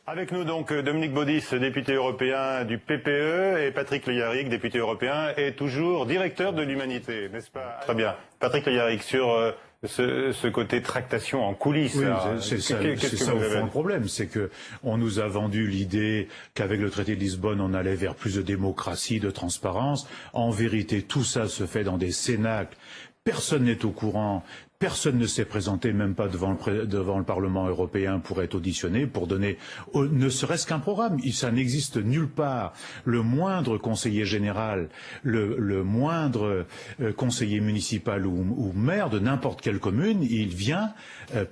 Avec nous donc Dominique Baudis, député européen du PPE, et Patrick Le Yarrick, député européen et toujours directeur de l'Humanité, n'est-ce pas? Très bien. Patrick Le Yarrick, sur ce côté tractation en coulisses. Oui, c'est ça au fond le problème, c'est que on nous a vendu l'idée qu'avec le traité de Lisbonne, on allait vers plus de démocratie, de transparence. En vérité, tout ça se fait dans des cénacles. Personne n'est au courant. Personne ne s'est présenté, même pas devant le Parlement européen pour être auditionné, pour donner ne serait-ce qu'un programme. Ça n'existe nulle part. Le moindre conseiller général, le moindre conseiller municipal ou maire de n'importe quelle commune, il vient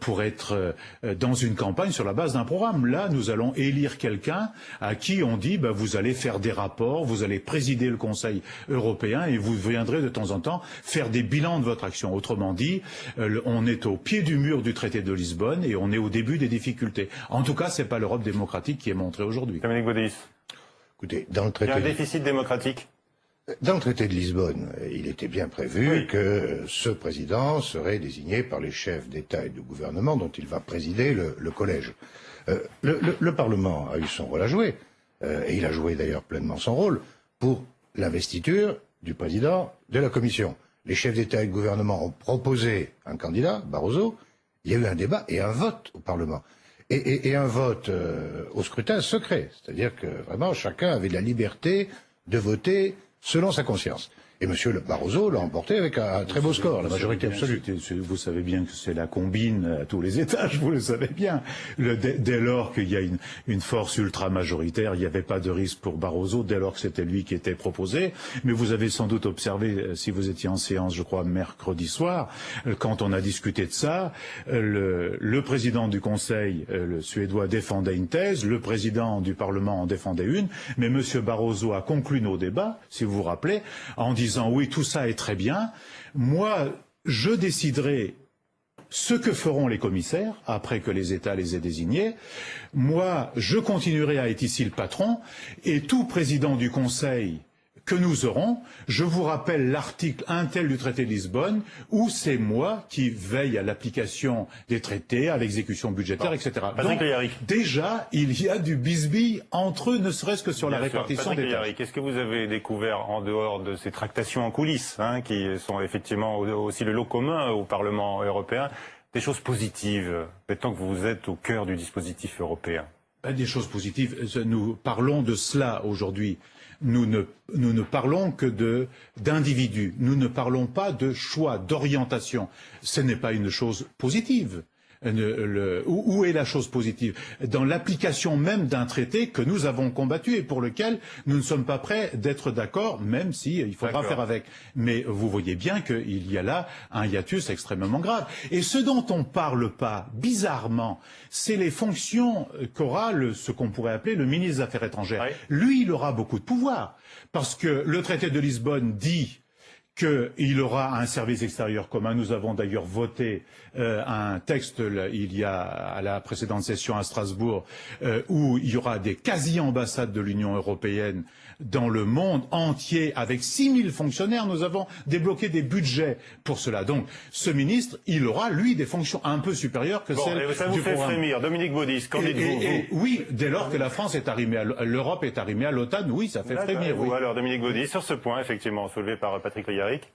pour être dans une campagne sur la base d'un programme. Là, nous allons élire quelqu'un à qui on dit vous allez faire des rapports, vous allez présider le Conseil européen et vous viendrez de temps en temps faire des bilans de votre action. Autrement dit, on est au pied du mur du traité de Lisbonne et on est au début des difficultés. En tout cas, c'est pas l'Europe démocratique qui est montrée aujourd'hui. Dominique Baudis. Écoutez, dans le traité... Il y a un déficit démocratique. Dans le traité de Lisbonne, il était bien prévu que ce président serait désigné par les chefs d'État et de gouvernement dont il va présider le collège. Le Parlement a eu son rôle à jouer, et il a joué d'ailleurs pleinement son rôle, pour l'investiture du président de la Commission. Les chefs d'État et de gouvernement ont proposé un candidat, Barroso. Il y a eu un débat et un vote au Parlement. Et un vote au scrutin secret. C'est-à-dire que vraiment chacun avait la liberté de voter selon sa conscience. Et M. Barroso l'a emporté avec un très beau score, la majorité absolue. Vous savez bien que c'est la combine à tous les étages, vous le savez bien. Dès lors qu'il y a une force ultra-majoritaire, il n'y avait pas de risque pour Barroso, dès lors que c'était lui qui était proposé. Mais vous avez sans doute observé, si vous étiez en séance, je crois, mercredi soir, quand on a discuté de ça, le président du Conseil, le Suédois, défendait une thèse, le président du Parlement en défendait une, mais M. Barroso a conclu nos débats, si vous vous rappelez, en disant oui, tout ça est très bien. Moi, je déciderai ce que feront les commissaires après que les États les aient désignés. Moi, je continuerai à être ici le patron et tout président du Conseil que nous aurons, je vous rappelle l'article 1 tel du traité de Lisbonne, où c'est moi qui veille à l'application des traités, à l'exécution budgétaire, etc. Donc, déjà, il y a du bisbille entre eux, ne serait-ce que sur la répartition des tâches. Qu'est-ce que vous avez découvert en dehors de ces tractations en coulisses, qui sont effectivement aussi le lot commun au Parlement européen, des choses positives, maintenant que vous êtes au cœur du dispositif européen? Des choses positives, nous parlons de cela aujourd'hui. Nous ne parlons que d'individus. Nous ne parlons pas de choix, d'orientation. Ce n'est pas une chose positive. Où est la chose positive? Dans l'application même d'un traité que nous avons combattu et pour lequel nous ne sommes pas prêts d'être d'accord, même si il faudra faire avec. Mais vous voyez bien qu'il y a là un hiatus extrêmement grave. Et ce dont on parle pas, bizarrement, c'est les fonctions qu'aura ce qu'on pourrait appeler le ministre des Affaires étrangères. Lui, il aura beaucoup de pouvoir, parce que le traité de Lisbonne dit qu'il aura un service extérieur commun. Nous avons d'ailleurs voté un texte il y a à la précédente session à Strasbourg où il y aura des quasi-ambassades de l'Union européenne dans le monde entier avec 6000 fonctionnaires. Nous avons débloqué des budgets pour cela. Donc ce ministre, il aura lui des fonctions un peu supérieures que celles du programme. Ça vous fait frémir. Dominique Baudis, qu'en dites-vous? Oui, dès lors que la France est arrimée à l'Europe est arrimée à l'OTAN, oui, ça fait frémir. Oui. Alors Dominique Baudis, sur ce point, effectivement, soulevé par Patrick Le Yarrick.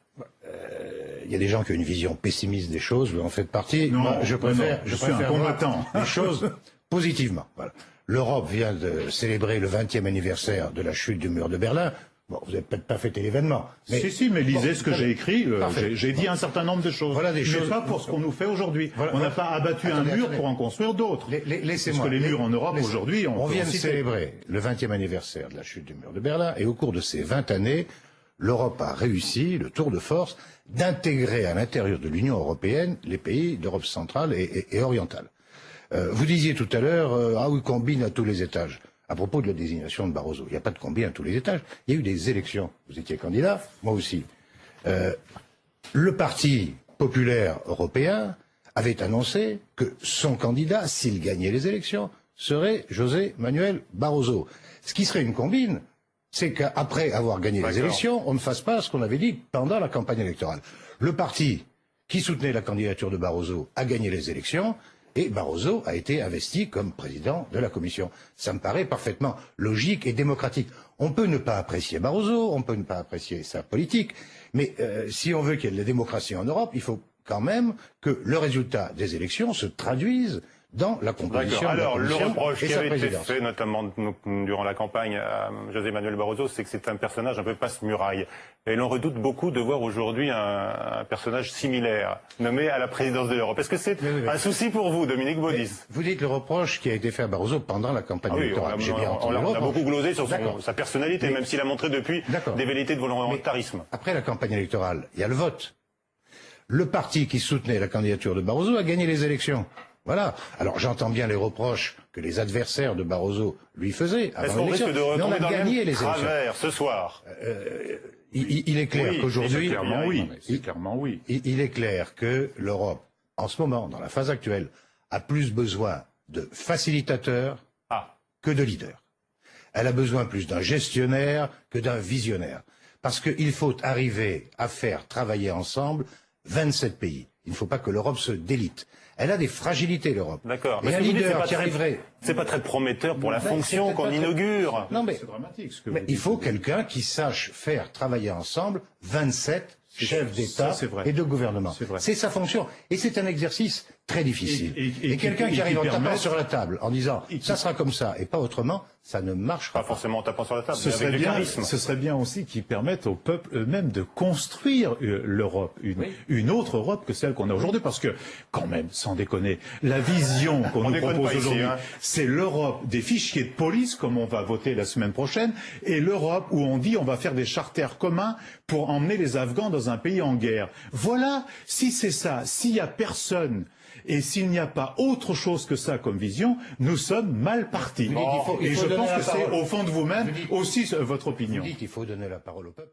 Il y a des gens qui ont une vision pessimiste des choses, vous en faites partie. Non, moi, je préfère un combattant. Les choses positivement. Voilà. L'Europe vient de célébrer le 20e anniversaire de la chute du mur de Berlin. Bon, vous n'avez peut-être pas fêté l'événement. Mais... Si, mais lisez ce que j'ai écrit. J'ai dit un certain nombre de choses. Voilà des choses. Mais pas pour ce qu'on nous fait aujourd'hui. On n'a pas abattu un mur pour en construire d'autres. Laissez-moi. Parce que les murs en Europe aujourd'hui, on vient de célébrer le 20e anniversaire de la chute du mur de Berlin, et au cours de ces 20 années, l'Europe a réussi, le tour de force, d'intégrer à l'intérieur de l'Union européenne les pays d'Europe centrale et orientale. Vous disiez tout à l'heure, ah oui, combine à tous les étages. À propos de la désignation de Barroso, il n'y a pas de combine à tous les étages. Il y a eu des élections. Vous étiez candidat, moi aussi. Le Parti populaire européen avait annoncé que son candidat, s'il gagnait les élections, serait José Manuel Barroso. Ce qui serait une combine, c'est qu'après avoir gagné les élections, on ne fasse pas ce qu'on avait dit pendant la campagne électorale. Le parti qui soutenait la candidature de Barroso a gagné les élections, et Barroso a été investi comme président de la Commission. Ça me paraît parfaitement logique et démocratique. On peut ne pas apprécier Barroso, on peut ne pas apprécier sa politique, mais si on veut qu'il y ait de la démocratie en Europe, il faut quand même que le résultat des élections se traduise dans la composition de la Alors, le Commission reproche et qui sa avait été présidence. fait, notamment durant la campagne à José Manuel Barroso, c'est que c'est un personnage un peu passe-muraille. Et l'on redoute beaucoup de voir aujourd'hui un personnage similaire, nommé à la présidence de l'Europe. Est-ce que c'est un souci pour vous, Dominique Baudis? Vous dites le reproche qui a été fait à Barroso pendant la campagne Oui, électorale. J'ai bien entendu le on a reproche. beaucoup glosé sur D'accord. sa personnalité, même s'il a montré depuis D'accord. des velléités de volontarisme. Après la campagne électorale, il y a le vote. Le parti qui soutenait la candidature de Barroso a gagné les élections. Voilà. Alors j'entends bien les reproches que les adversaires de Barroso lui faisaient Est-ce avant qu'on risque l'élection. de Mais on retomber a dans le gagné même les élections. travers ce soir? Il est clair Oui, qu'aujourd'hui, Clairement oui. oui. C'est clairement oui. il est clair que l'Europe, en ce moment, dans la phase actuelle, a plus besoin de facilitateurs Ah. que de leaders. Elle a besoin plus d'un gestionnaire que d'un visionnaire. Parce qu'il faut arriver à faire travailler ensemble 27 pays. Il ne faut pas que l'Europe se délite. Elle a des fragilités, l'Europe. D'accord. Et un leader qui arriverait... C'est pas très prometteur pour la Ben, fonction c'est qu'on pas très- inaugure. Non, mais, C'est dramatique ce que mais vous il dites. faut quelqu'un qui sache faire travailler ensemble 27 chefs d'État Ça, c'est vrai. et de gouvernement. C'est vrai. C'est sa fonction. Et c'est un exercice très difficile. Et quelqu'un qui qui arrive en tapant permette- sur la table en disant et qui- ça sera comme ça et pas autrement, ça ne marchera Pas pas. forcément en tapant sur la table, Ce mais avec serait, du bien, charisme. ce serait bien aussi qu'ils permettent aux peuples eux-mêmes de construire l'Europe, une autre Europe que celle qu'on a aujourd'hui, parce que, quand même, sans déconner, la vision qu'on On nous déconne propose pas ici, aujourd'hui, hein. c'est l'Europe des fichiers de police, comme on va voter la semaine prochaine, et l'Europe où on dit on va faire des charters communs pour emmener les Afghans dans un pays en guerre. Voilà, si c'est ça, s'il n'y a personne, et s'il n'y a pas autre chose que ça comme vision, nous sommes mal partis. Vous dites, il faut Et je donner pense la que c'est parole. au fond de vous-même Vous dites- aussi votre opinion. Vous dites qu'il faut donner la parole au peuple.